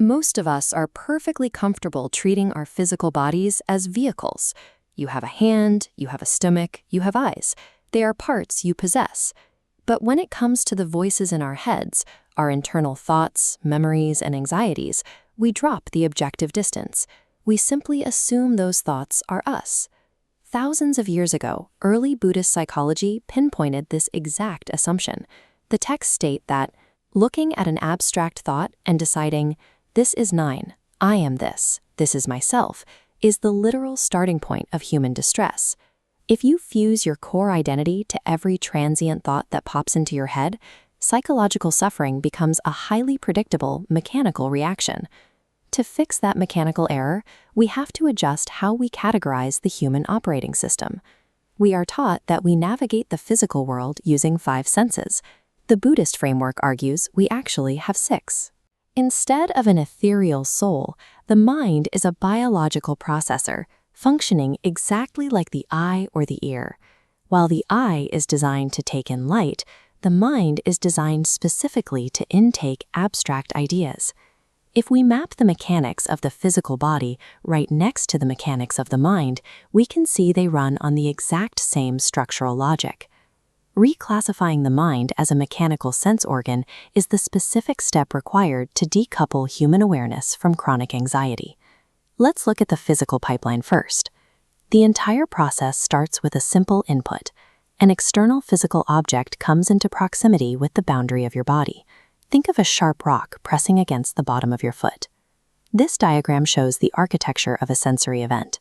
Most of us are perfectly comfortable treating our physical bodies as vehicles. You have a hand, you have a stomach, you have eyes. They are parts you possess. But when it comes to the voices in our heads, our internal thoughts, memories, and anxieties, we drop the objective distance. We simply assume those thoughts are us. Thousands of years ago, early Buddhist psychology pinpointed this exact assumption. The texts state that, looking at an abstract thought and deciding, "This is mine, I am this is myself," is the literal starting point of human distress. If you fuse your core identity to every transient thought that pops into your head, psychological suffering becomes a highly predictable, mechanical reaction. To fix that mechanical error, we have to adjust how we categorize the human operating system. We are taught that we navigate the physical world using 5 senses. The Buddhist framework argues we actually have 6. Instead of an ethereal soul, the mind is a biological processor, functioning exactly like the eye or the ear. While the eye is designed to take in light, the mind is designed specifically to intake abstract ideas. If we map the mechanics of the physical body right next to the mechanics of the mind, we can see they run on the exact same structural logic. Reclassifying the mind as a mechanical sense organ is the specific step required to decouple human awareness from chronic anxiety. Let's look at the physical pipeline first. The entire process starts with a simple input. An external physical object comes into proximity with the boundary of your body. Think of a sharp rock pressing against the bottom of your foot. This diagram shows the architecture of a sensory event.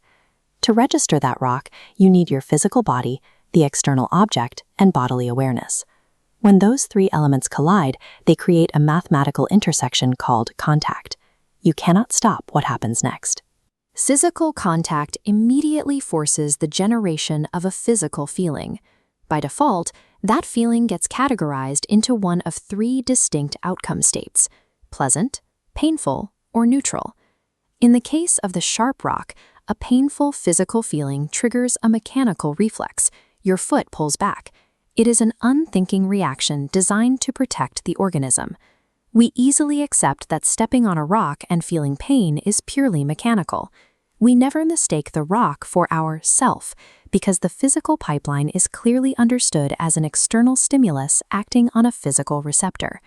To register that rock, you need your physical body, the external object, and bodily awareness. When those 3 elements collide, they create a mathematical intersection called contact. You cannot stop what happens next. Physical contact immediately forces the generation of a physical feeling. By default, that feeling gets categorized into one of 3 distinct outcome states: pleasant, painful, or neutral. In the case of the sharp rock, a painful physical feeling triggers a mechanical reflex. Your foot pulls back. It is an unthinking reaction designed to protect the organism. We easily accept that stepping on a rock and feeling pain is purely mechanical. We never mistake the rock for our self, because the physical pipeline is clearly understood as an external stimulus acting on a physical receptor.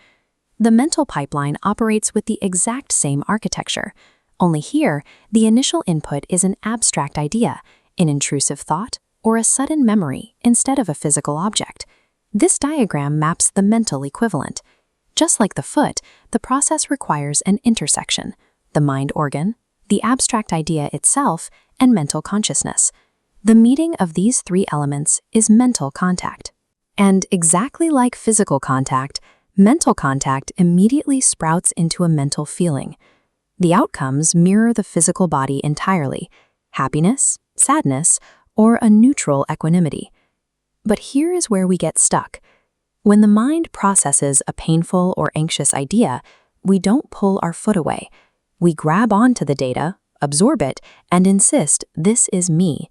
The mental pipeline operates with the exact same architecture. Only here, the initial input is an abstract idea, an intrusive thought, or a sudden memory instead of a physical object. This diagram maps the mental equivalent. Just like the foot, the process requires an intersection: the mind organ, the abstract idea itself, and mental consciousness. The meeting of these 3 elements is mental contact. And exactly like physical contact, mental contact immediately sprouts into a mental feeling. The outcomes mirror the physical body entirely: happiness, sadness, or a neutral equanimity. But here is where we get stuck. When the mind processes a painful or anxious idea, we don't pull our foot away. We grab onto the data, absorb it, and insist, "This is me."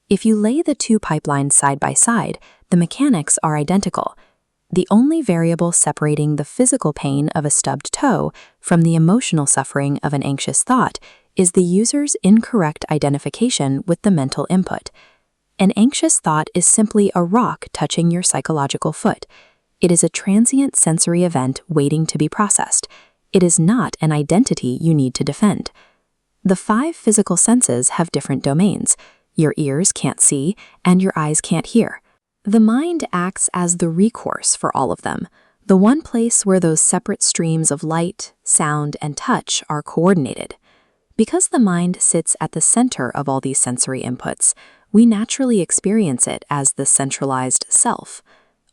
If you lay the 2 pipelines side by side, the mechanics are identical. The only variable separating the physical pain of a stubbed toe from the emotional suffering of an anxious thought is the user's incorrect identification with the mental input. An anxious thought is simply a rock touching your psychological foot. It is a transient sensory event waiting to be processed. It is not an identity you need to defend. The 5 physical senses have different domains. Your ears can't see, and your eyes can't hear. The mind acts as the recourse for all of them, the one place where those separate streams of light, sound, and touch are coordinated. Because the mind sits at the center of all these sensory inputs, we naturally experience it as the centralized self.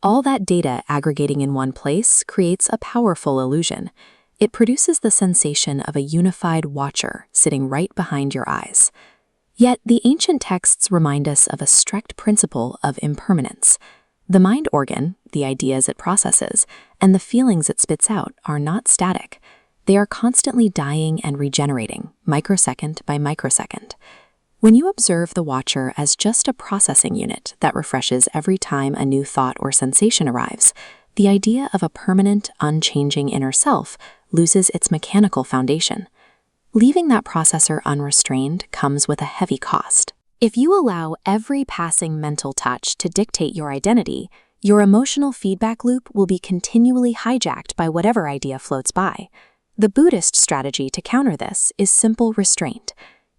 All that data aggregating in one place creates a powerful illusion. It produces the sensation of a unified watcher sitting right behind your eyes. Yet the ancient texts remind us of a strict principle of impermanence. The mind organ, the ideas it processes, and the feelings it spits out are not static. They are constantly dying and regenerating, microsecond by microsecond. When you observe the watcher as just a processing unit that refreshes every time a new thought or sensation arrives, the idea of a permanent, unchanging inner self loses its mechanical foundation. Leaving that processor unrestrained comes with a heavy cost. If you allow every passing mental touch to dictate your identity, your emotional feedback loop will be continually hijacked by whatever idea floats by. The Buddhist strategy to counter this is simple restraint.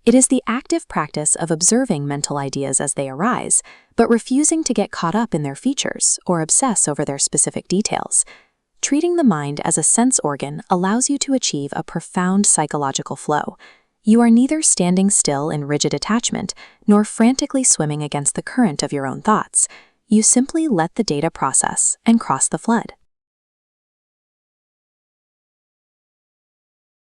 It is the active practice of observing mental ideas as they arise, but refusing to get caught up in their features or obsess over their specific details. Treating the mind as a sense organ allows you to achieve a profound psychological flow. You are neither standing still in rigid attachment nor frantically swimming against the current of your own thoughts. You simply let the data process and cross the flood.